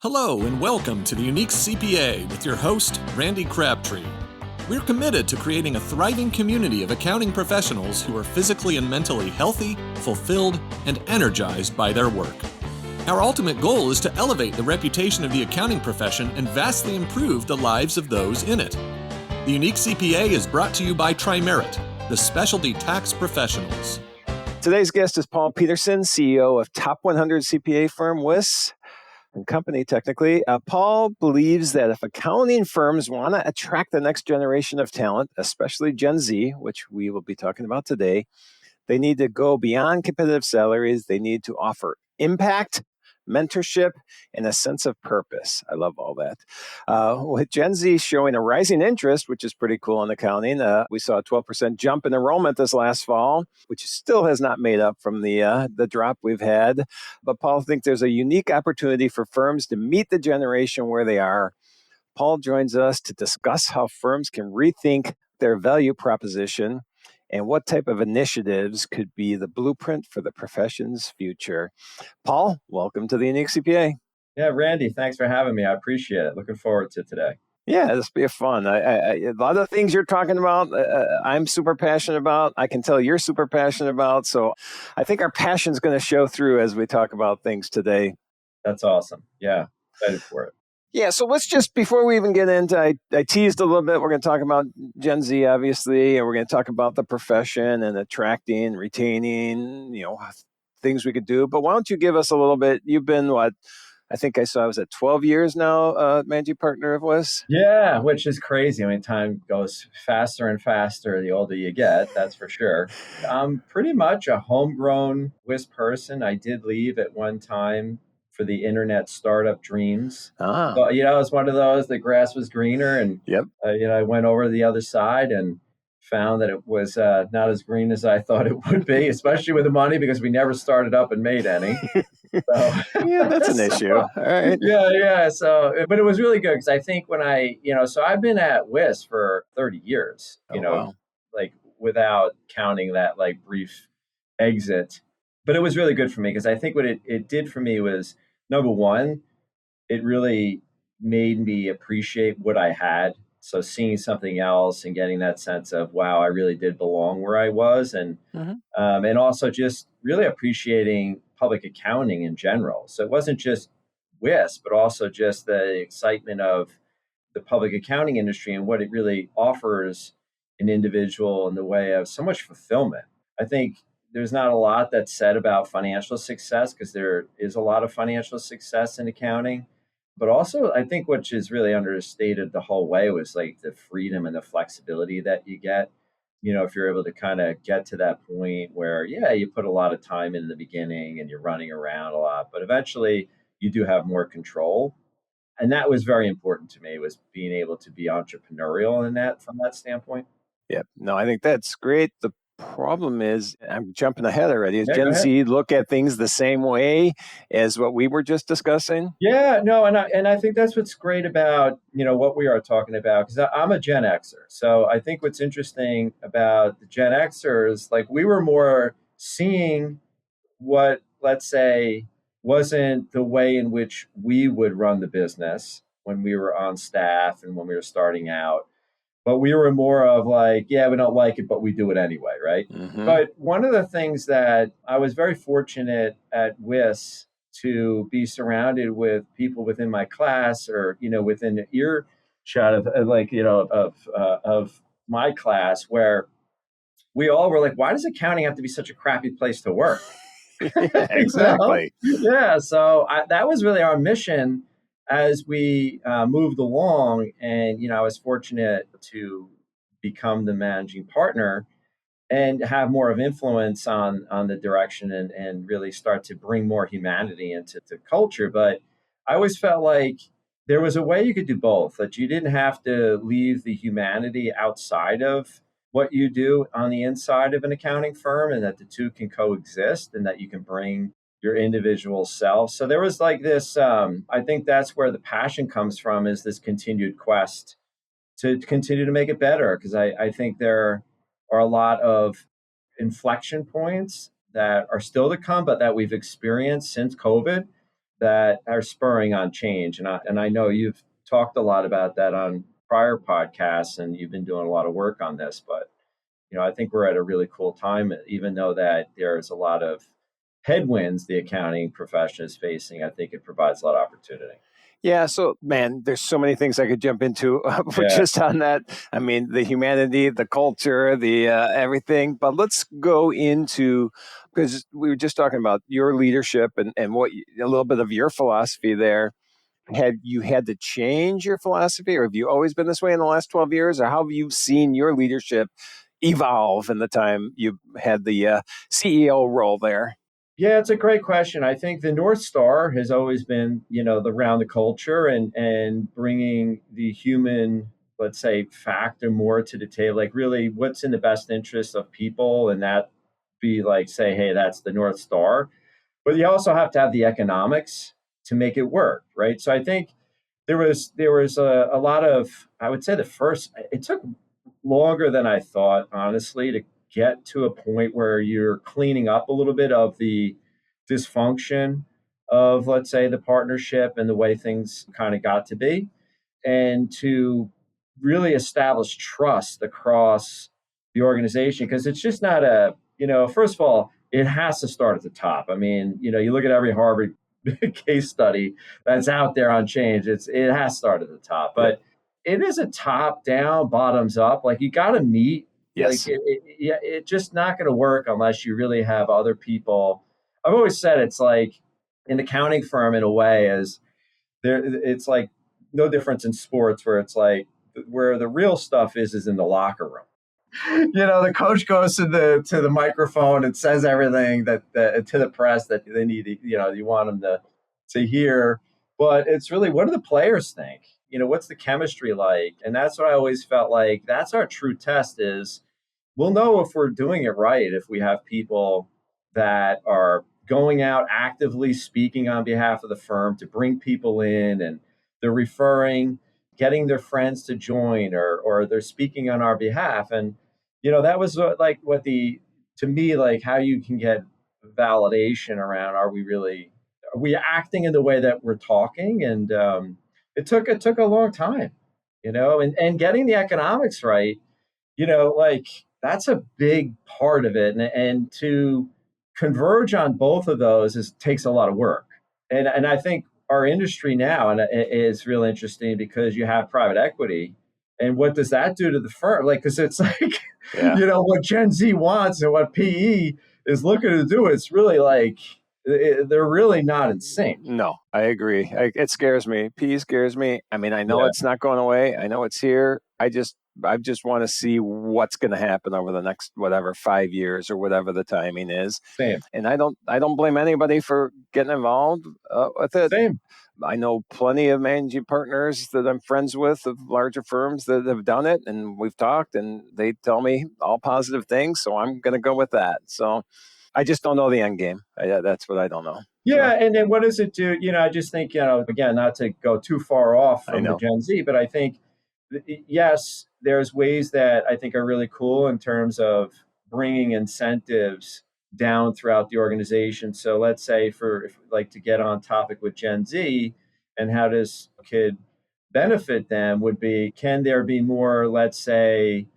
Hello and welcome to the Unique CPA with your host, Randy Crabtree. We're committed to creating a thriving community of accounting professionals who are physically and mentally healthy, fulfilled, and energized by their work. Our ultimate goal is to elevate the reputation of the accounting profession and vastly improve the lives of those in it. The Unique CPA is brought to you by Tri-Merit, the specialty tax professionals. Today's guest is Paul Peterson, CEO of top 100 CPA firm WIS and company, technically. Paul believes that if accounting firms want to attract the next generation of talent, especially Gen Z, which we will be talking about today, they need to go beyond competitive salaries. They need to offer impact, mentorship, and a sense of purpose. I love all that. With Gen Z showing a rising interest, which is pretty cool in accounting, we saw a 12% jump in enrollment this last fall, which still has not made up from the drop we've had. But Paul thinks there's a unique opportunity for firms to meet the generation where they are. Paul joins us to discuss how firms can rethink their value proposition and what type of initiatives could be the blueprint for the profession's future. Paul, welcome to the Unique CPA. Yeah, Randy, thanks for having me. I appreciate it. Looking forward to today. Yeah, this will be fun. A lot of things you're talking about, I'm super passionate about. I can tell you're super passionate about. So I think our passion is going to show through as we talk about things today. That's awesome. Yeah, excited for it. Yeah, so let's just, before we even get into, I teased a little bit, we're going to talk about Gen Z, obviously, and we're going to talk about the profession and attracting, retaining, things we could do. But why don't you give us a little bit, you've been, I think I saw, was it 12 years now, managing partner of WIS? Yeah, which is crazy. I mean, time goes faster and faster the older you get, that's for sure. I'm pretty much a homegrown WIS person. I did leave at one time for the internet startup dreams. So, it's one of those, the grass was greener, and I went over to the other side and found that it was not as green as I thought it would be, especially with the money, because we never started up and made any. So, yeah, that's an issue. All right. Yeah. So, but it was really good because I think when so I've been at WIS for 30 years, wow. like without counting that like brief exit. But it was really good for me because I think what it did for me was, number one, it really made me appreciate what I had. So seeing something else and getting that sense of, wow, I really did belong where I was. And and also just really appreciating public accounting in general. So it wasn't just WIS, but also just the excitement of the public accounting industry and what it really offers an individual in the way of so much fulfillment. I think there's not a lot that's said about financial success because there is a lot of financial success in accounting. But also, I think what is really understated the whole way was like the freedom and the flexibility that you get. If you're able to kind of get to that point where, you put a lot of time in the beginning and you're running around a lot, but eventually you do have more control. And that was very important to me, was being able to be entrepreneurial in that from that standpoint. Yeah, no, I think that's great. The problem is, I'm jumping ahead already, is Gen Z look at things the same way as what we were just discussing? Yeah, no, and I think that's what's great about, what we are talking about, because I'm a Gen Xer. So I think what's interesting about the Gen Xers, like we were more seeing what, let's say, wasn't the way in which we would run the business when we were on staff and when we were starting out. But we were more of like, we don't like it, but we do it anyway, right? Mm-hmm. But one of the things that I was very fortunate at WIS to be surrounded with people within my class or, within the earshot of my class, where we all were like, why does accounting have to be such a crappy place to work? Yeah, exactly. Yeah. So that was really our mission as we moved along. And, I was fortunate to become the managing partner and have more of influence on the direction and really start to bring more humanity into the culture. But I always felt like there was a way you could do both, that you didn't have to leave the humanity outside of what you do on the inside of an accounting firm, and that the two can coexist and that you can bring your individual self. So there was like this, I think that's where the passion comes from, is this continued quest to continue to make it better. Because I think there are a lot of inflection points that are still to come, but that we've experienced since COVID that are spurring on change. And I know you've talked a lot about that on prior podcasts, and you've been doing a lot of work on this. But I think we're at a really cool time, even though that there's a lot of headwinds the accounting profession is facing. I think it provides a lot of opportunity. Yeah, so man, there's so many things I could jump into Yeah. just on that. I mean, the humanity, the culture, the everything. But let's go into, because we were just talking about your leadership and a little bit of your philosophy there. Have you had to change your philosophy, or have you always been this way in the last 12 years, or how have you seen your leadership evolve in the time you had the CEO role there? Yeah, it's a great question. I think the North Star has always been, around the culture and bringing the human, let's say, factor more to the table, like really what's in the best interest of people, and that be like, say, hey, that's the North Star. But you also have to have the economics to make it work, right? So I think there was a lot of, I would say, it took longer than I thought, honestly, to get to a point where you're cleaning up a little bit of the dysfunction of, let's say, the partnership and the way things kind of got to be, and to really establish trust across the organization. Because it's just not first of all, it has to start at the top. I mean, you look at every Harvard case study that's out there on change, it has to start at the top. But it is a top down, bottoms up. Like, you got to meet. Yes. Like, it's just not going to work unless you really have other people. I've always said it's like an accounting firm, in a way, is there. It's like no difference in sports, where it's like where the real stuff is in the locker room. The coach goes to the microphone and says everything that to the press that they need. You want them to hear, but it's really, what do the players think? What's the chemistry like? And that's what I always felt like. That's our true test. Is we'll know if we're doing it right if we have people that are going out actively speaking on behalf of the firm to bring people in, and they're referring, getting their friends to join, or they're speaking on our behalf. And that was to me, like, how you can get validation around, are we acting in the way that we're talking? And it took a long time, and getting the economics right, like, that's a big part of it. And to converge on both of those takes a lot of work. And I think our industry now, and it's real interesting, because you have private equity, and what does that do to the firm? Like, because it's like, what Gen Z wants and what PE is looking to do, it's really like, they're really not in sync. No, I agree. It scares me. PE scares me. I mean, I know it's not going away. I know it's here. I just want to see what's going to happen over the next, 5 years or whatever the timing is. Same. And I don't blame anybody for getting involved with it. Same. I know plenty of managing partners that I'm friends with of larger firms that have done it, and we've talked, and they tell me all positive things. So I'm going to go with that. So I just don't know the end game. That's what I don't know. Yeah, and then what does it do? I just think, again, not to go too far off from the Gen Z, but I think, yes, there's ways that I think are really cool in terms of bringing incentives down throughout the organization. So let's say, to get on topic with Gen Z, and how does kid benefit them, would be, can there be more, let's say,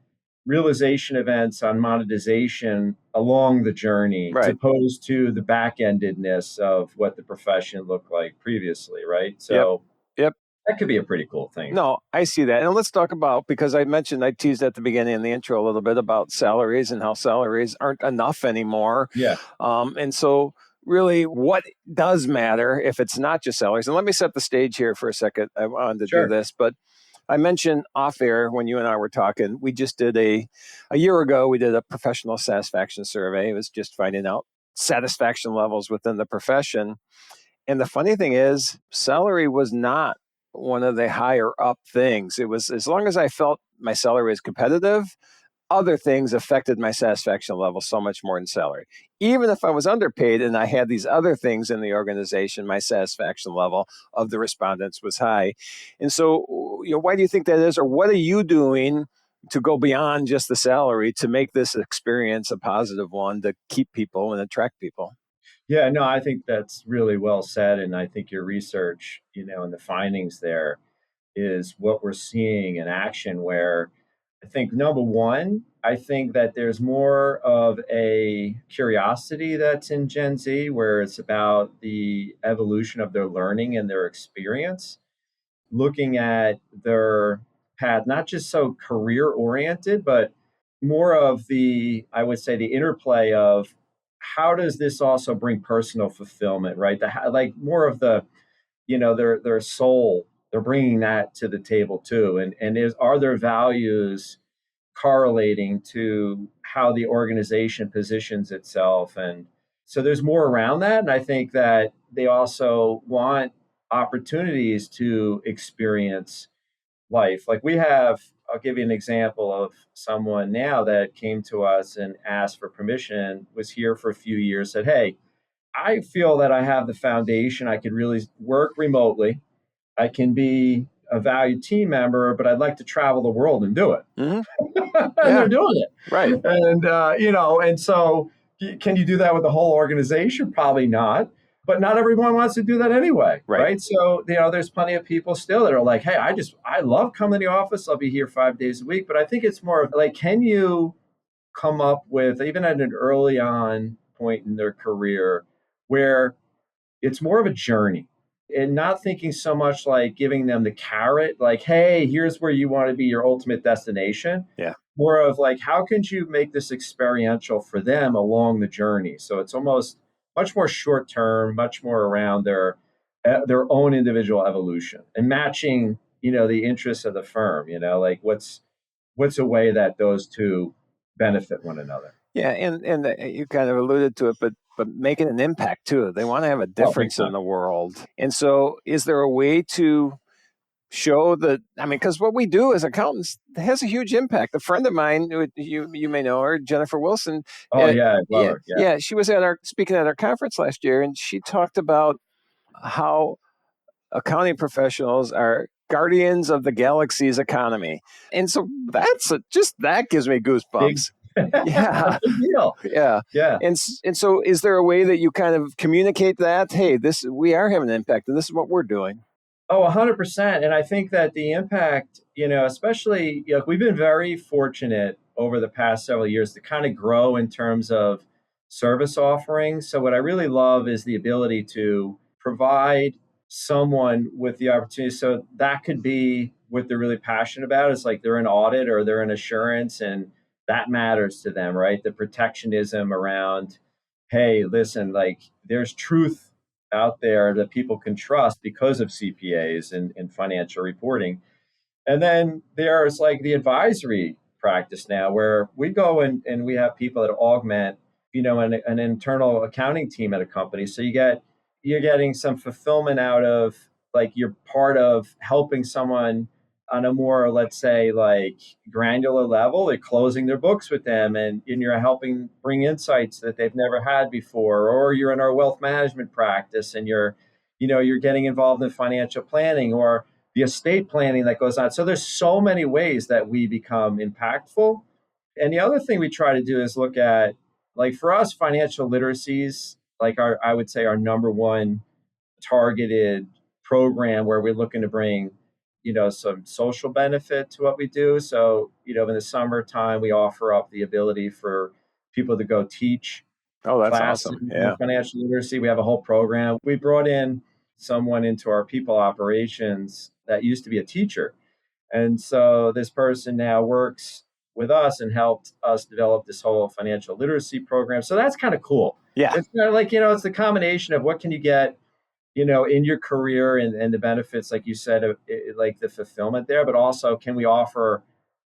realization events on monetization along the journey, as opposed to the back-endedness of what the profession looked like previously, right? So yep. That could be a pretty cool thing. No, I see that. And let's talk about, because I teased at the beginning in the intro a little bit about salaries and how salaries aren't enough anymore. Yeah. And so really, what does matter if it's not just salaries? And let me set the stage here for a second. I wanted to do this, but I mentioned off air when you and I were talking, we just did a year ago, we did a professional satisfaction survey. It was just finding out satisfaction levels within the profession. And the funny thing is, salary was not one of the higher up things. It was, as long as I felt my salary was competitive, other things affected my satisfaction level so much more than salary. Even if I was underpaid and I had these other things in the organization, my satisfaction level of the respondents was high. And so, why do you think that is? Or what are you doing to go beyond just the salary to make this experience a positive one, to keep people and attract people? Yeah, no, I think that's really well said. And I think your research, and the findings there is what we're seeing in action where I think number one, I think that there's more of a curiosity that's in Gen Z where it's about the evolution of their learning and their experience, looking at their path, not just so career oriented, but more of I would say, the interplay of how does this also bring personal fulfillment, right? Like more of their soul, they're bringing that to the table too. And are their values correlating to how the organization positions itself? And so there's more around that. And I think that they also want opportunities to experience life. Like I'll give you an example of someone now that came to us and asked for permission, was here for a few years, said, "Hey, I feel that I have the foundation. I could really work remotely. I can be a valued team member, but I'd like to travel the world and do it." Mm-hmm. And Yeah, they're doing it. right. And so can you do that with the whole organization? Probably not. But not everyone wants to do that anyway, Right. right? So, there's plenty of people still that are like, "Hey, I love coming to the office. I'll be here 5 days a week." But I think it's more of like, can you come up with, even at an early on point in their career, where it's more of a journey and not thinking so much like giving them the carrot, like, "Hey, here's where you want to be, your ultimate destination." Yeah. More of like, how can you make this experiential for them along the journey? So it's almost much more short term, much more around their own individual evolution and matching, the interests of the firm, like what's a way that those two benefit one another. Yeah, and you kind of alluded to it, but making an impact too. They want to have a Oh, big difference in time. the world. And so, is there a way to show that? I mean, because what we do as accountants has a huge impact. A friend of mine, who you may know her, Jennifer Wilson. Oh yeah, I love Yeah, her. Yeah. yeah, she was speaking at our conference last year, and she talked about how accounting professionals are guardians of the galaxy's economy. And so just that gives me Big, goosebumps. Yeah. big deal. Yeah. Yeah. And so is there a way that you kind of communicate that, hey, we are having an impact and this is what we're doing? Oh, 100%. And I think that the impact, especially, we've been very fortunate over the past several years to kind of grow in terms of service offerings. So, what I really love is the ability to provide someone with the opportunity. So, that could be what they're really passionate about. It's like they're in audit or they're in assurance, and that matters to them, right? The protectionism around, hey, listen, like there's truth out there that people can trust because of CPAs and financial reporting. And then there's like the advisory practice now where we go and we have people that augment, an internal accounting team at a company. So you're getting some fulfillment out of like you're part of helping someone on a more, let's say, like granular level. They're closing their books with them and you're helping bring insights that they've never had before. Or you're in our wealth management practice and you're getting involved in financial planning or the estate planning that goes on. So there's so many ways that we become impactful. And the other thing we try to do is look at, like for us, financial literacies, like I would say our number one targeted program where we're looking to bring, some social benefit to what we do. So, in the summertime, we offer up the ability for people to go teach Oh, that's classes awesome. in Yeah. financial literacy. We have a whole program. We brought in someone into our people operations that used to be a teacher. And so this person now works with us and helped us develop this whole financial literacy program. So that's kind of cool. Yeah. It's kind of like, it's the combination of what can you get, in your career and the benefits, like you said, of like the fulfillment there, but also can we offer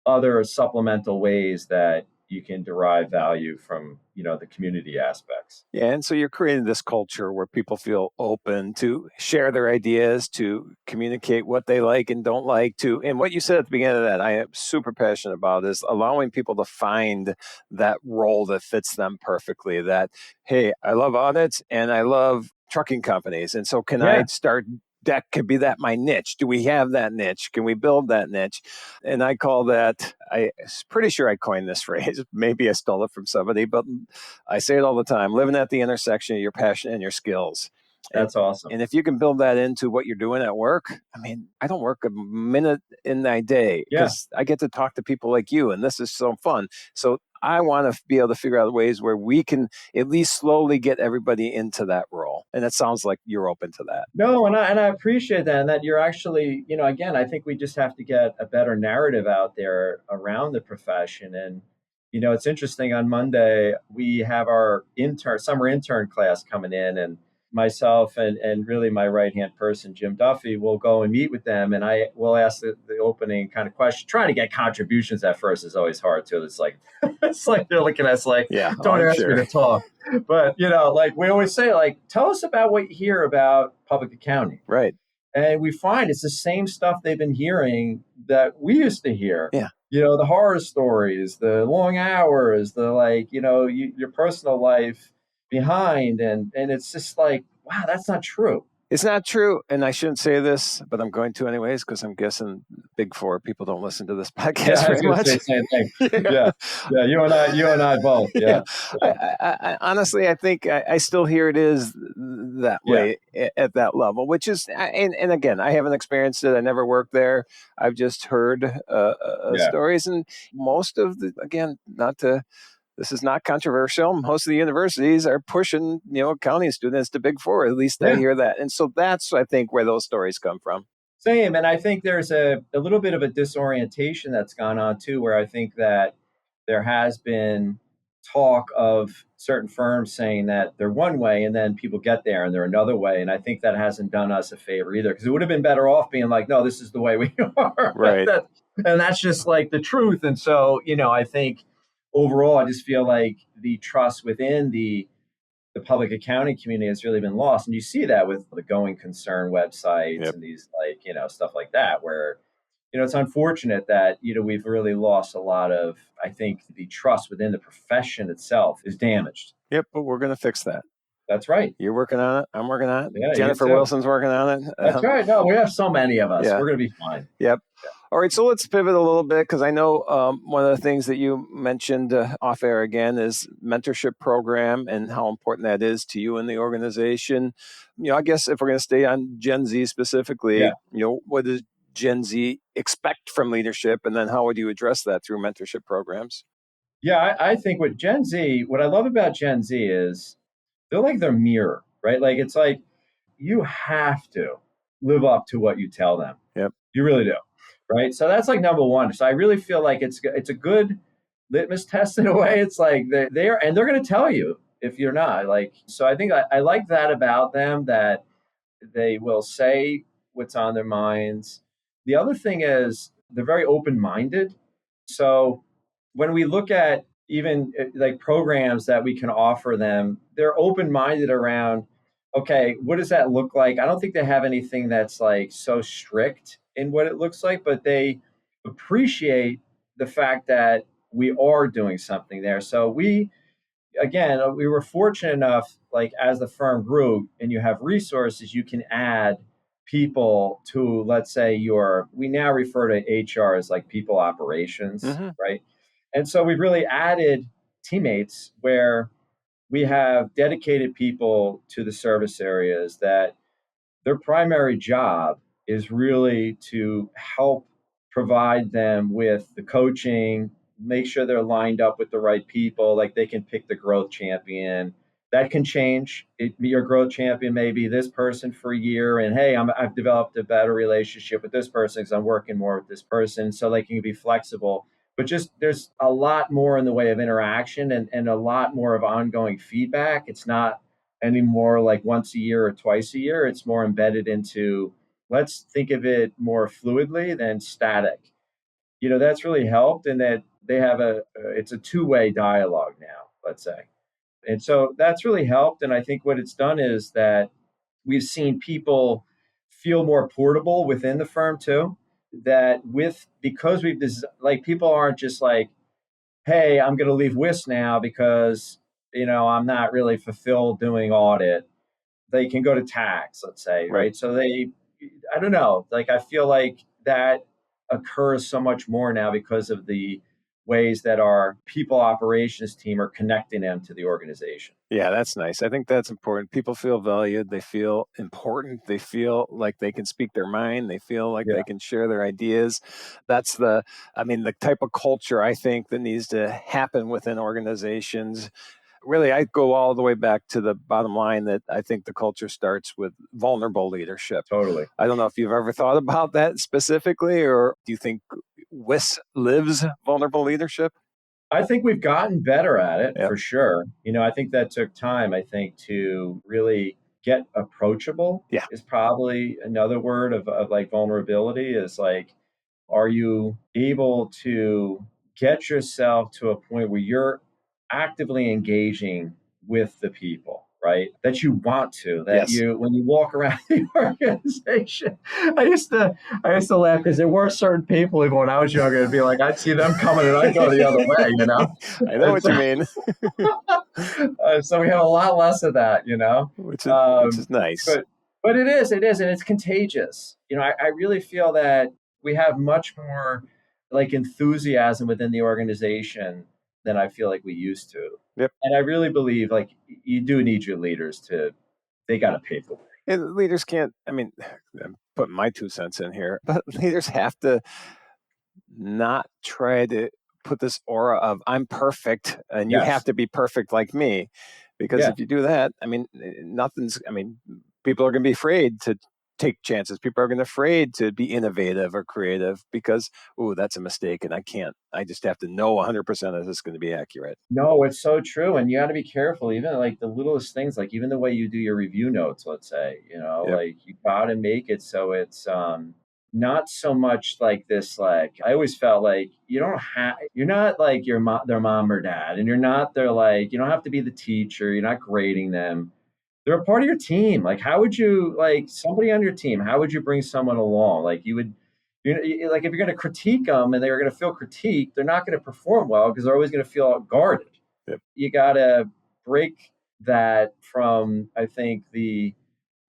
other supplemental ways that you can derive value from, the community aspects. Yeah, and so you're creating this culture where people feel open to share their ideas, to communicate what they like and don't like to. And what you said at the beginning of that, I am super passionate about is allowing people to find that role that fits them perfectly. That, hey, I love audits and I love trucking companies. And so can Yeah. I start deck could be that my niche. Do we have that niche? Can we build that niche? And I call that, I'm pretty sure I coined this phrase. Maybe I stole it from somebody, but I say it all the time, living at the intersection of your passion and your skills. That's awesome. And if you can build that into what you're doing at work, I mean, I don't work a minute in my day because I get to talk to people like you, and this is so fun. So I want to be able to figure out ways where we can at least slowly get everybody into that role. And it sounds like you're open to that. No, and I appreciate that. And that you're actually, again, I think we just have to get a better narrative out there around the profession. And, it's interesting. On Monday, we have our summer intern class coming in, and myself and really my right-hand person, Jim Duffy, will go and meet with them. And I will ask the opening kind of question. Trying to get contributions at first is always hard too. It's like, they're looking at us like, don't ask me to talk. But, like we always say, like, tell us about what you hear about public accounting. Right. And we find it's the same stuff they've been hearing that we used to hear. Yeah. The horror stories, the long hours, the your personal life behind. And it's just like, wow, that's not true. It's not true. And I shouldn't say this, but I'm going to anyways, because I'm guessing Big Four people don't listen to this podcast very much. Say the same thing. Yeah. You and I both. Yeah. I honestly, I think I still hear it is that way at that level, which is, and again, I haven't experienced it. I never worked there. I've just heard stories, and most of this is not controversial. Most of the universities are pushing, accounting students to Big Four. At least I hear that. And so that's, I think, where those stories come from. Same. And I think there's a little bit of a disorientation that's gone on too, where I think that there has been talk of certain firms saying that they're one way and then people get there and they're another way. And I think that hasn't done us a favor either, because it would have been better off being like, no, this is the way we are. Right. And that's just like the truth. And so, I think overall, I just feel like the trust within the public accounting community has really been lost. And you see that with the going concern websites and these stuff like that, where, it's unfortunate that, we've really lost a lot of, I think, the trust within the profession itself is damaged. Yep. But we're going to fix that. That's right. You're working on it. I'm working on it. Yeah, Jennifer Wilson's working on it. That's right. No, we have so many of us. We're going to be fine. Yep. Yeah. All right. So let's pivot a little bit, because I know one of the things that you mentioned off air again is mentorship program and how important that is to you and the organization. I guess if we're going to stay on Gen Z specifically, what does Gen Z expect from leadership? And then how would you address that through mentorship programs? Yeah, I think what I love about Gen Z is they're like their mirror, right? Like, it's like you have to live up to what you tell them. Yep. You really do. Right. So that's like number one. So I really feel like it's a good litmus test in a way. It's like they're going to tell you if you're not. So I think I like that about them, that they will say what's on their minds. The other thing is they're very open-minded. So when we look at even like programs that we can offer them, they're open-minded around, okay, what does that look like? I don't think they have anything that's like so strict in what it looks like, but they appreciate the fact that we are doing something there. So we were fortunate enough, like as the firm grew and you have resources, you can add people to, let's say we now refer to HR as like people operations, right? And so we've really added teammates where we have dedicated people to the service areas that their primary job is really to help provide them with the coaching, make sure they're lined up with the right people, like they can pick the growth champion. That can change. Your growth champion may be this person for a year, and hey, I've developed a better relationship with this person because I'm working more with this person, so they can be flexible. But just there's a lot more in the way of interaction and a lot more of ongoing feedback. It's not anymore like once a year or twice a year. It's more embedded into, let's think of it more fluidly than static. That's really helped, in that they have it's a two-way dialogue now, let's say. And so that's really helped. And I think what it's done is that we've seen people feel more portable within the firm too. That because people aren't just like, hey, I'm going to leave WIS now because, I'm not really fulfilled doing audit. They can go to tax, let's say, right? So they, I don't know, like I feel like that occurs so much more now because of the ways that our people operations team are connecting them to the organization. Yeah, that's nice. I think that's important. People feel valued. They feel important. They feel like they can speak their mind. They feel like Yeah, they can share their ideas. That's the type of culture I think that needs to happen within organizations. Really, I go all the way back to the bottom line that I think the culture starts with vulnerable leadership. totally. I don't know if you've ever thought about that specifically, or do you think WIS lives vulnerable leadership? I think we've gotten better at it Yeah. for sure. I think that took time, I think, to really get approachable Yeah. is probably another word of like vulnerability is like, are you able to get yourself to a point where you're actively engaging with the people, right? That you want to, that Yes. you, when you walk around the organization. I used to laugh because there were certain people, even when I was younger, it'd be like, I'd see them coming and I'd go the other way. I know And what so, you mean, so we have a lot less of that. which is Um, nice. but it is, and it's contagious. I really feel that we have much more like enthusiasm within the organization than I feel like we used to. Yep. And I really believe like you do need your leaders they got to pave the way. And leaders can't, I mean, I'm putting my 2 cents in here, but leaders have to not try to put this aura of I'm perfect and you have Yes. to be perfect like me. Because Yeah. if you do that, people are going to be afraid to take chances. People are going to be afraid to be innovative or creative because, oh, that's a mistake. And I just have to know 100% that it's going to be accurate. No, it's so true. And you got to be careful, even like the littlest things, like even the way you do your review notes, let's say, Yep. like you got to make it so it's not so much like this. Like I always felt like you're not like their mom or dad, and you're not their like, you don't have to be the teacher, you're not grading them. They're a part of your team. Like, how would you like somebody on your team? How would you bring someone along? Like, like if you're going to critique them and they're going to feel critiqued, they're not going to perform well because they're always going to feel guarded. Yep. You got to break that from, I think, the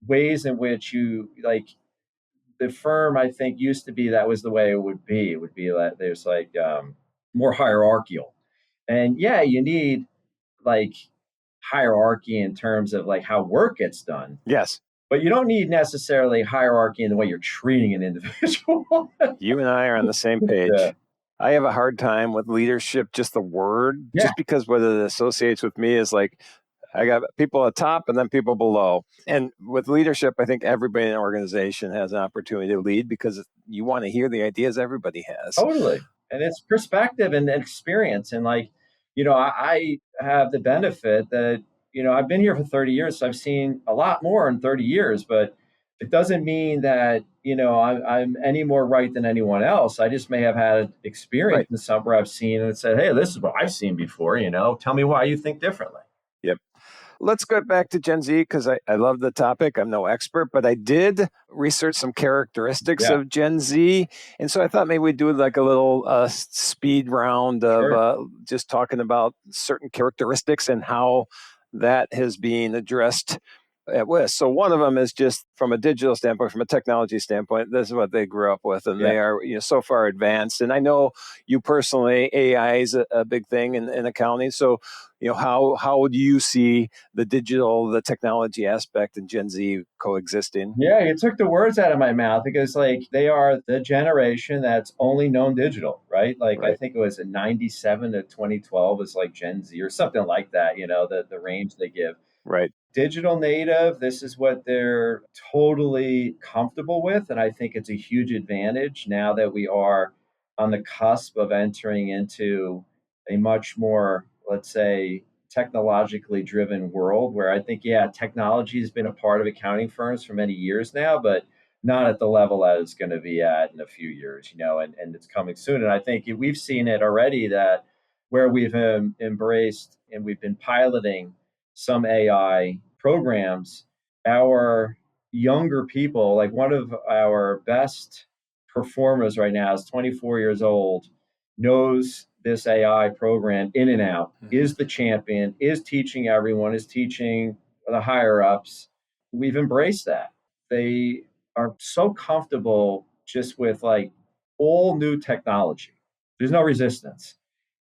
ways in which you like the firm. I think used to be that was the way it would be. It would be like there's like more hierarchical, and yeah, you need like hierarchy in terms of like how work gets done. Yes. But you don't need necessarily hierarchy in the way you're treating an individual. You and I are on the same Yeah. page. I have a hard time with leadership, just the word, Yeah. just because what it associates with me is like I got people at top and then people below. And with leadership, I think everybody in an organization has an opportunity to lead because you want to hear the ideas everybody has. Totally. And it's perspective and experience. And like, I have the benefit that, I've been here for 30 years. So I've seen a lot more in 30 years, but it doesn't mean that, I'm any more right than anyone else. I just may have had experience Right. in somewhere I've seen and said, hey, this is what I've seen before, tell me why you think differently. Yep. Let's go back to Gen Z because I love the topic. I'm no expert, but I did research some characteristics Yeah, of Gen Z. And so I thought maybe we'd do like a little speed round of sure. just talking about certain characteristics and how that has been addressed at WIS. So one of them is just from a digital standpoint, from a technology standpoint, this is what they grew up with, and Yeah. they are so far advanced. And I know you personally, AI is a big thing in accounting. So how do you see the technology aspect and Gen Z coexisting? Yeah, you took the words out of my mouth because like they are the generation that's only known digital, right? Like I Right, think it was in 97 to 2012 was like Gen Z or something like that, the range they give. right. Digital native, this is what they're totally comfortable with. And I think it's a huge advantage now that we are on the cusp of entering into a much more, let's say, technologically driven world where I think, yeah, technology has been a part of accounting firms for many years now, but not at the level that it's going to be at in a few years, and it's coming soon. And I think we've seen it already that where we've embraced and we've been piloting some AI programs, our younger people, like one of our best performers right now is 24 years old, knows this AI program in and out, Mhm. is the champion, is teaching everyone, is teaching the higher ups. We've embraced that. They are so comfortable just with like all new technology. There's no resistance.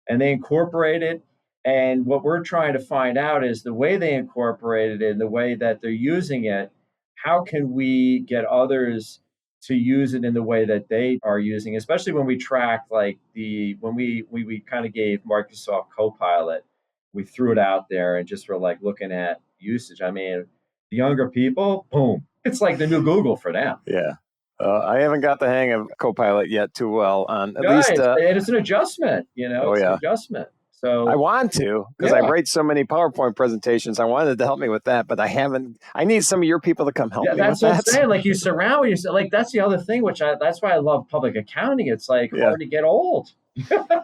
And they incorporate it. And what we're trying to find out is the way they incorporate it and the way that they're using it, how can we get others to use it in the way that they are using, especially when we track like when we kind of gave Microsoft Copilot, we threw it out there and just were like looking at usage. I mean, the younger people, boom, it's like the new Google for them. Yeah. I haven't got the hang of Copilot yet too well on at least. Guys, and it's an adjustment, Oh, it's an yeah. adjustment. I So, want to because I write so many PowerPoint presentations. I wanted to help me with that, but I haven't. I need some of your people to come help me that's with what I'm that. saying. Like you surround yourself. Like that's the other thing, that's why I love public accounting. It's like Yeah. hard to get old.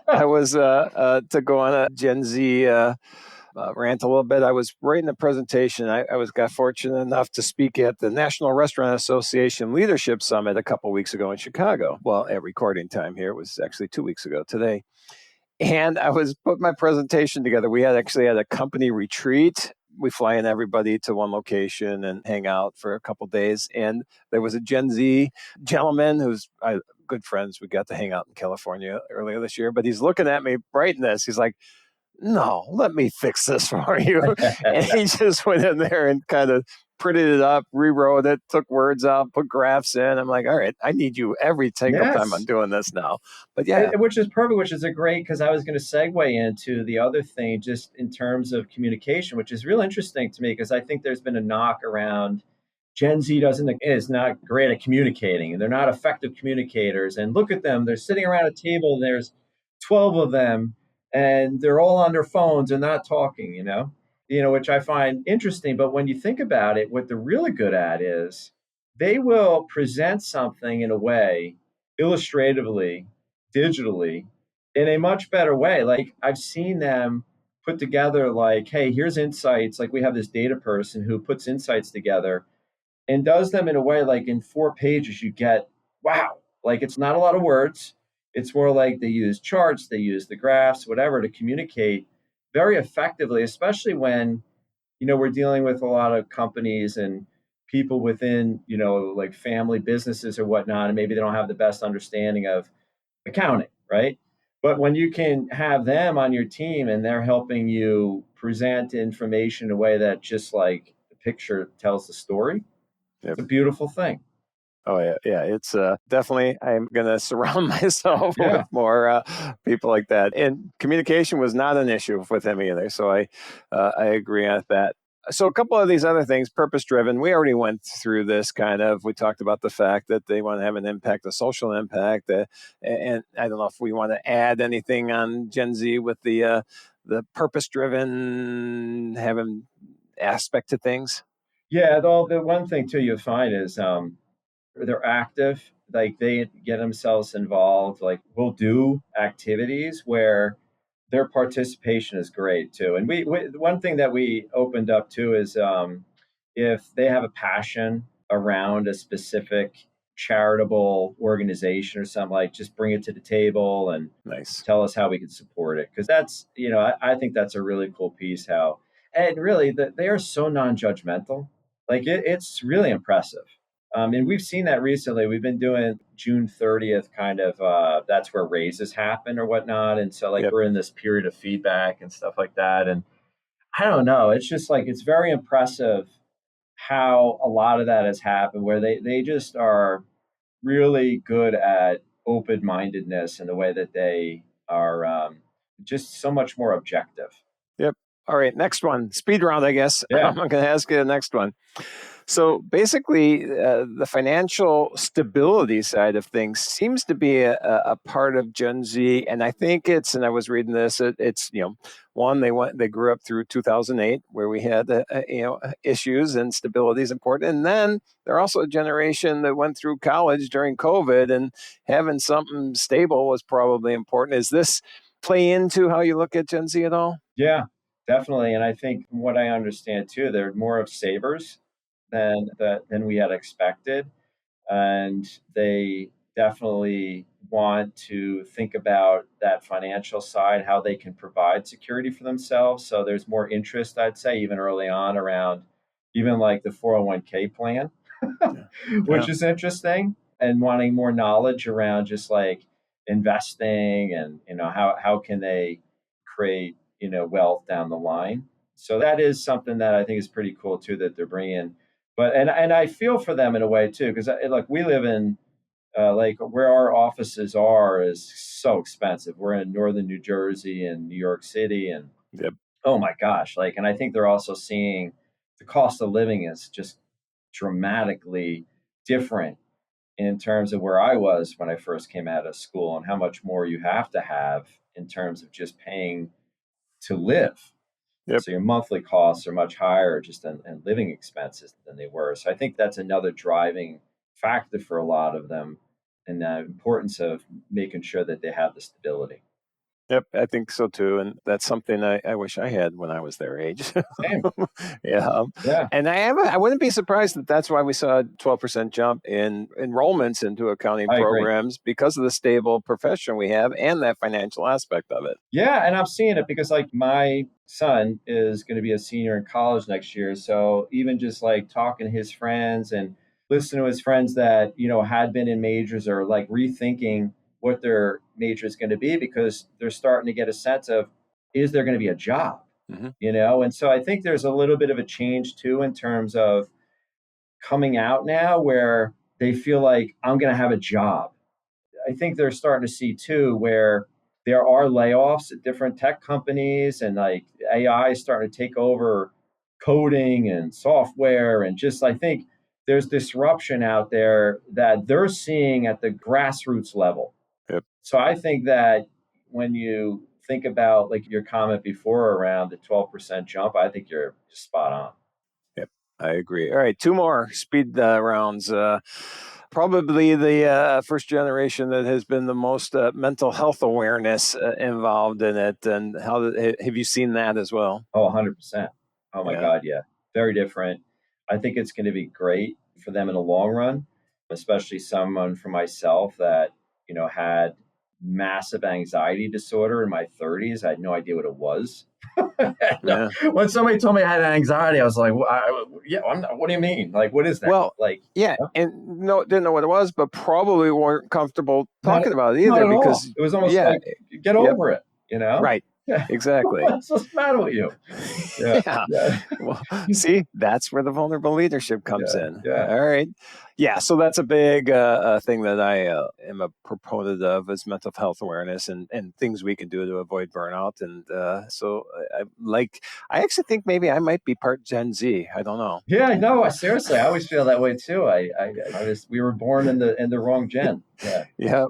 I was to go on a Gen Z rant a little bit. I was writing a presentation. I got fortunate enough to speak at the National Restaurant Association Leadership Summit a couple weeks ago in Chicago. Well, at recording time here, it was actually 2 weeks ago today. And I was putting my presentation together. We had actually had a company retreat. We fly in everybody to one location and hang out for a couple days. And there was a Gen Z gentleman who's good friends. We got to hang out in California earlier this year, but he's looking at me bright in this. He's like, no, let me fix this for you. And he just went in there and kind of printed it up, rewrote it, took words out, put graphs in. I'm like, all right, I need you every single time I'm doing this now. But yeah. Which is perfect, which is a great, because I was going to segue into the other thing just in terms of communication, which is real interesting to me because I think there's been a knock around Gen Z is not great at communicating and they're not effective communicators. And look at them, they're sitting around a table and there's 12 of them and they're all on their phones and not talking, which I find interesting. But when you think about it, what they're really good at is they will present something in a way, illustratively, digitally, in a much better way. Like I've seen them put together like, hey, here's insights. Like we have this data person who puts insights together and does them in a way like in 4 pages, you get, wow, like it's not a lot of words. It's more like they use charts, they use the graphs, whatever to communicate very effectively, especially when, we're dealing with a lot of companies and people within, like family businesses or whatnot, and maybe they don't have the best understanding of accounting, right? But when you can have them on your team and they're helping you present information in a way that just like the picture tells the story, Yep. it's a beautiful thing. Oh yeah. It's definitely. I'm gonna surround myself with more people like that. And communication was not an issue with him either. So I agree on that. So a couple of these other things, purpose driven. We already went through this kind of. We talked about the fact that they want to have an impact, a social impact, and I don't know if we want to add anything on Gen Z with the purpose driven having aspect to things. Yeah, though the one thing too you find is they're active, like they get themselves involved, like we'll do activities where their participation is great too. And we one thing that we opened up to is if they have a passion around a specific charitable organization or something, like just bring it to the table and Nice. tell us how we can support it, because that's I think that's a really cool piece. How and really they are so non-judgmental, like it's really impressive. And we've seen that recently. We've been doing June 30th kind of, that's where raises happen or whatnot. And so like we're in this period of feedback and stuff like that. And I don't know, it's just like, it's very impressive how a lot of that has happened where they just are really good at open-mindedness and the way that they are just so much more objective. Yep. All right. Next one. Speed round, I guess. Yeah. I'm going to ask you the next one. So basically, the financial stability side of things seems to be a part of Gen Z, and I think and I was reading this. It's one, they grew up through 2008 where we had issues, and stability is important, and then they're also a generation that went through college during COVID, and having something stable was probably important. Is this play into how you look at Gen Z at all? Yeah, definitely. And I think from what I understand too, they're more of savers than we had expected, and they definitely want to think about that financial side, how they can provide security for themselves. So there's more interest, I'd say, even early on around even like the 401k plan. Yeah. which is interesting, and wanting more knowledge around just like investing and how can they create wealth down the line. So that is something that I think is pretty cool too that they're bringing. But and I feel for them in a way too, because like we live in like where our offices are is so expensive. We're in northern New Jersey and New York City, and Yep. oh my gosh, like, and I think they're also seeing the cost of living is just dramatically different in terms of where I was when I first came out of school and how much more you have to have in terms of just paying to live. Yep. So your monthly costs are much higher just in living expenses than they were. So I think that's another driving factor for a lot of them, and the importance of making sure that they have the stability. Yep, I think so too, and that's something I wish I had when I was their age. Same. Yeah, Yeah, and I wouldn't be surprised that that's why we saw a 12% jump in enrollments into accounting I agree. programs because of the stable profession we have and that financial aspect of it. Yeah, and I'm seeing it because like my son is going to be a senior in college next year. So even just like talking to his friends and listening to his friends that, had been in majors or like rethinking what their major is going to be because they're starting to get a sense of, is there going to be a job? Hmm. And so I think there's a little bit of a change too in terms of coming out now where they feel like I'm going to have a job. I think they're starting to see too where there are layoffs at different tech companies and like AI is starting to take over coding and software and just I think there's disruption out there that they're seeing at the grassroots level. Yep, So I think that when you think about like your comment before around the 12% jump, I think you're spot on. yep, I agree. All right, two more speed rounds. Probably the first generation that has been the most mental health awareness involved in it, and have you seen that as well? Oh, 100%. Oh my Yeah. God, yeah. Very different. I think it's going to be great for them in the long run, especially someone for myself that, had massive anxiety disorder in my 30s. I had no idea what it was. No. Yeah. When somebody told me I had anxiety, I was like, yeah, what do you mean? Like, what is that? Well, Like, yeah, huh? and no, didn't know what it was, but probably weren't comfortable not, talking about it not either at all. because, It was almost yeah, like, get yep, over it. right, Yeah. exactly. What's the matter with you? Yeah. Yeah. Yeah. Well, see, that's where the vulnerable leadership comes Yeah. in. Yeah. All right. Yeah. So that's a big thing that I am a proponent of is mental health awareness and things we can do to avoid burnout. And I actually think maybe I might be part Gen Z. I don't know. Yeah, no, seriously, I always feel that way too. We were born in the wrong gen. Yeah. Yeah.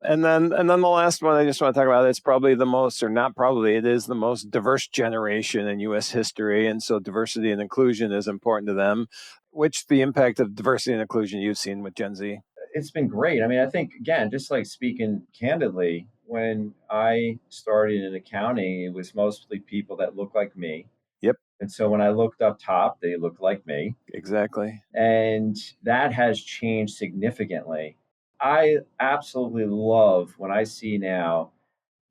And then the last one I just want to talk about, it's probably the most, or not probably, it is the most diverse generation in US history. And so diversity and inclusion is important to them. Which the impact of diversity and inclusion you've seen with Gen Z? It's been great. I mean, I think again, just like speaking candidly, when I started in accounting, it was mostly people that look like me. Yep, And so when I looked up top, they looked like me. exactly. And that has changed significantly. I absolutely love when I see now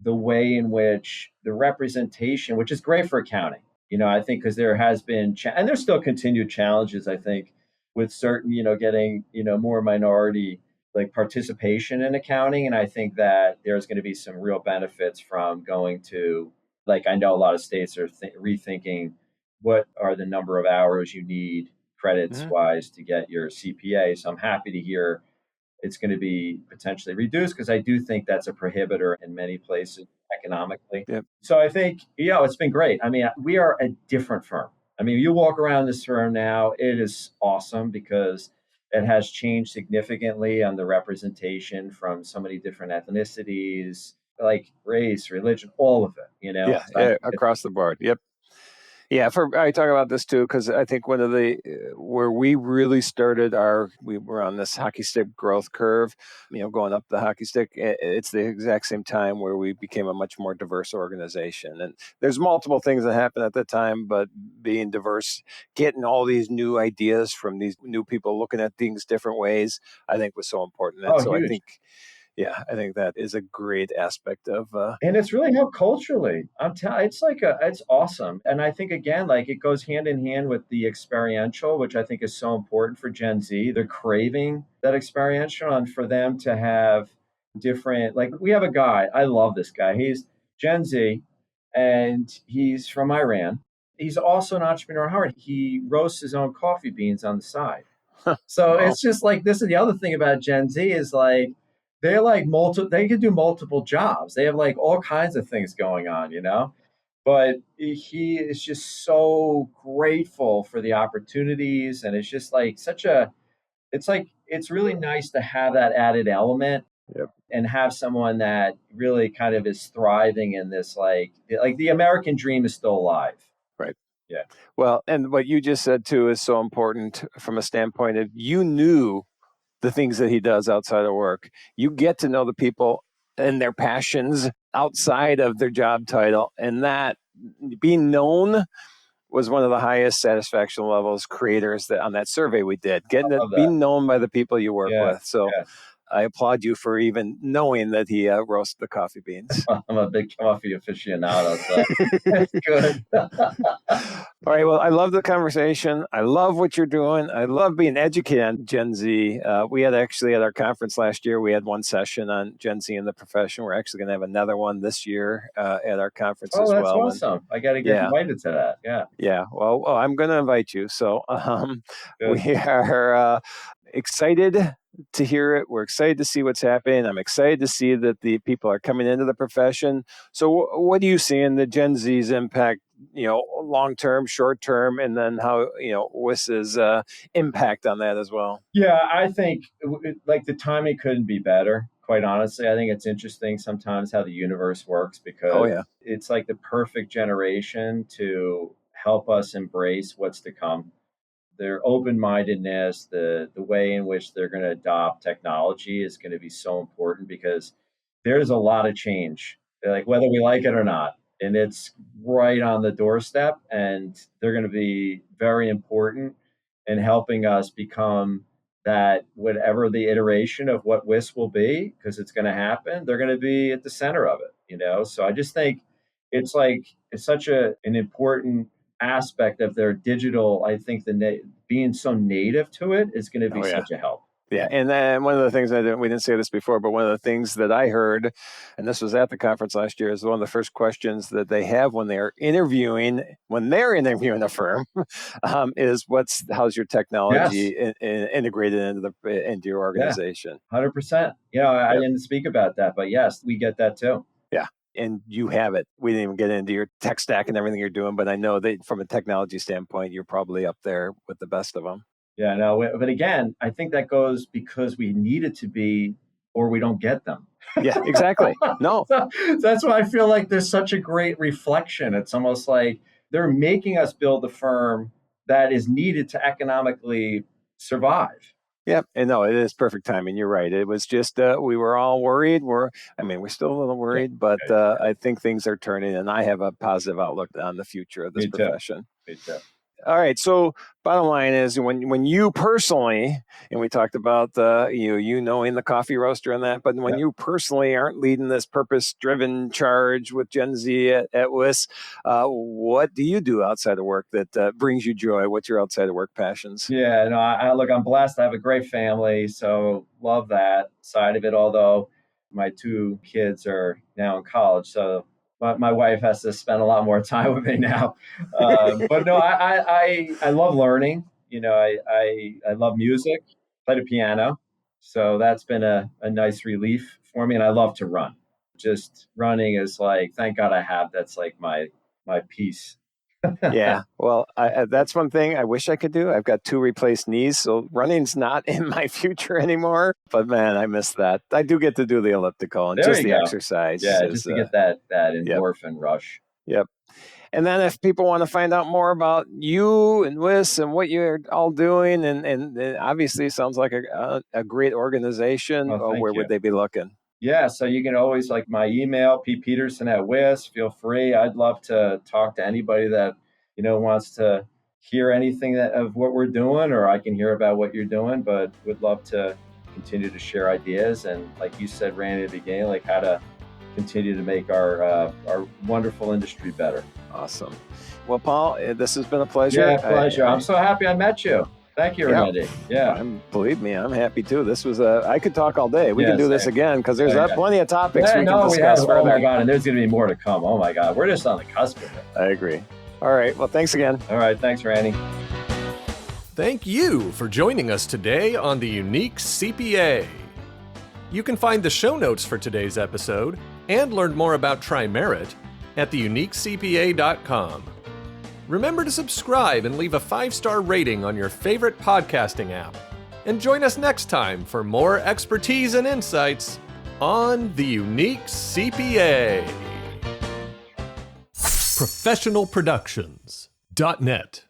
the way in which the representation, which is great for accounting, I think because there has been, and there's still continued challenges, I think, with certain, getting, more minority like participation in accounting. And I think that there's going to be some real benefits from going to, like, I know a lot of states are rethinking what are the number of hours you need credits Hmm. wise to get your CPA. So I'm happy to hear it's going to be potentially reduced because I do think that's a prohibitor in many places economically. Yep. So I think, it's been great. I mean, we are a different firm. I mean, you walk around this firm now, it is awesome because it has changed significantly on the representation from so many different ethnicities, like race, religion, all of it. Yeah, So I yeah, think across the board. Yep. Yeah, I talk about this too because I think one of the where we really started we were on this hockey stick growth curve, going up the hockey stick. It's the exact same time where we became a much more diverse organization, and there's multiple things that happened at the time, but being diverse, getting all these new ideas from these new people looking at things different ways, I think was so important. And oh, so I huge. think Yeah, I think that is a great aspect of. And it's really helped culturally. It's it's awesome. And I think again, like it goes hand in hand with the experiential, which I think is so important for Gen Z. They're craving that experiential, and for them to have different, like we have a guy, I love this guy. He's Gen Z and he's from Iran. He's also an entrepreneur at heart. He roasts his own coffee beans on the side. So Wow. it's just like, this is the other thing about Gen Z is like they're like they could do multiple jobs. They have like all kinds of things going on, you know? But he is just so grateful for the opportunities, and it's just like it's really nice to have that added element Yep. and have someone that really kind of is thriving in this, like the American dream is still alive. Right. Yeah. Well, and what you just said too is so important from a standpoint of you knew the things that he does outside of work. You get to know the people and their passions outside of their job title, and that being known was one of the highest satisfaction levels creators that on that survey we did. Getting I to love that. being known by the people you work Yeah. with. So Yeah. I applaud you for even knowing that he roasted the coffee beans. I'm a big coffee aficionado, so that's good. All right. Well, I love the conversation. I love what you're doing. I love being educated on Gen Z. We had actually at our conference last year, we had one session on Gen Z in the profession. We're actually going to have another one this year at our conference Oh, as that's well. And awesome. I got to get yeah, invited to that. Yeah. yeah. Well, I'm going to invite you. So we Good. are excited to hear it. We're excited to see what's happening. I'm excited to see that the people are coming into the profession. So what do you see in the Gen Z's impact, long term, short term, and then how, WIS's impact on that as well? Yeah, I think like the timing couldn't be better. Quite honestly, I think it's interesting sometimes how the universe works, Oh, because yeah. it's like the perfect generation to help us embrace what's to come. Their open-mindedness, the way in which they're going to adopt technology is going to be so important, because there's a lot of change, like whether we like it or not, and it's right on the doorstep, and they're going to be very important in helping us become that, whatever the iteration of what WIS will be, because it's going to happen, they're going to be at the center of it. So I just think it's such an important aspect of their digital. I think being so native to it is going to be Oh, yeah. such a help. Yeah, and then one of the things we didn't say this before, but one of the things that I heard, and this was at the conference last year, is one of the first questions that they have when they're interviewing a firm, is how's your Yes. technology integrated into your Yeah. organization? 100%. I Yep. didn't speak about that, but yes, we get that too. Yeah, and you have it. We didn't even get into your tech stack and everything you're doing, but I know that from a technology standpoint, you're probably up there with the best of them. Yeah, no, but again, I think that goes because we need it to be, or we don't get them. Yeah, exactly. No. So that's why I feel like there's such a great reflection. It's almost like they're making us build the firm that is needed to economically survive. Yep, and no, it is perfect timing. You're right. It was just we were all worried. We're still a little Yeah, worried, but yeah, I think things are turning, and I have a positive outlook on the future of this me too. profession. Me too. All right. So bottom line is when you personally, and we talked about you knowing the coffee roaster and that, but when Yeah. you personally aren't leading this purpose-driven charge with Gen Z at WIS, what do you do outside of work that brings you joy? What's your outside of work passions? Yeah, no, look, I'm blessed. I have a great family, so love that side of it. Although my two kids are now in college, so my wife has to spend a lot more time with me now. But no, I love learning. I love music. Play the piano, so that's been a nice relief for me. And I love to run. Just running is like, thank God I have. That's like my peace. Yeah, well, that's one thing I wish I could do. I've got 2 replaced knees, so running's not in my future anymore. But man, I miss that. I do get to do the elliptical and There just you the go. exercise Yeah, is, just to get that yep, endorphin rush. yep. And then if people want to find out more about you and WIS and what you're all doing, and obviously it sounds like a great organization, Oh, or thank where you. would they be looking? Yeah, so you can always, like, my email, ppeterson@wis. Feel free. I'd love to talk to anybody that wants to hear anything of what we're doing, or I can hear about what you're doing. But would love to continue to share ideas. And like you said, Randy, at the beginning, like how to continue to make our wonderful industry better. Awesome. Well, Paul, this has been a pleasure. Yeah, pleasure. I'm so happy I met you. Thank you, Randy. Yeah. Believe me, I'm happy too. This was I could talk all day. We can do this again because there's plenty of topics we can discuss further. Oh my God, and there's going to be more to come. Oh my God, we're just on the cusp of it. I agree. All right. Well, thanks again. All right. Thanks, Randy. Thank you for joining us today on the Unique CPA. You can find the show notes for today's episode and learn more about TriMerit at theuniquecpa.com. Remember to subscribe and leave a 5-star rating on your favorite podcasting app. And join us next time for more expertise and insights on the Unique CPA. Professionalproductions.net